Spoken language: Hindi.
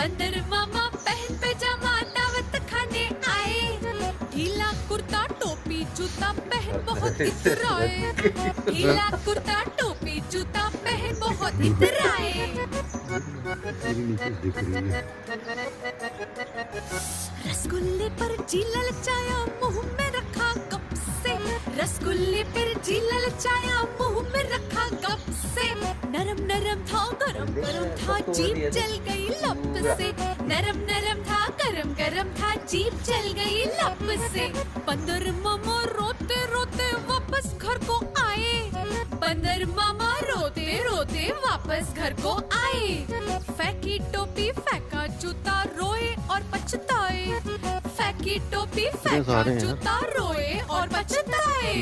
बंदर मामा पहन पैजामा दावत खाने आए, ढीला कुर्ता टोपी जूता पहन बहुत इतराए, ढीला कुर्ता टोपी जूता पहन बहुत इतराए। रसगुल्ले पर जी ललचाया मुंह में रखा कप से, रसगुल्ले पर जी ललचाया मुंह में रखा कप से, नरम नरम था गरम गरम था जीभ जल गई लब से, नरम नरम था गरम गरम था जीभ जल गई लब से। बंदर मामा रोते रोते वापस घर को आए, बंदर मामा रोते रोते वापस घर को आए, फेंकी टोपी फेंका जूता रोए और पछताए, फेंकी टोपी फेंका जूता रोए और पछताए।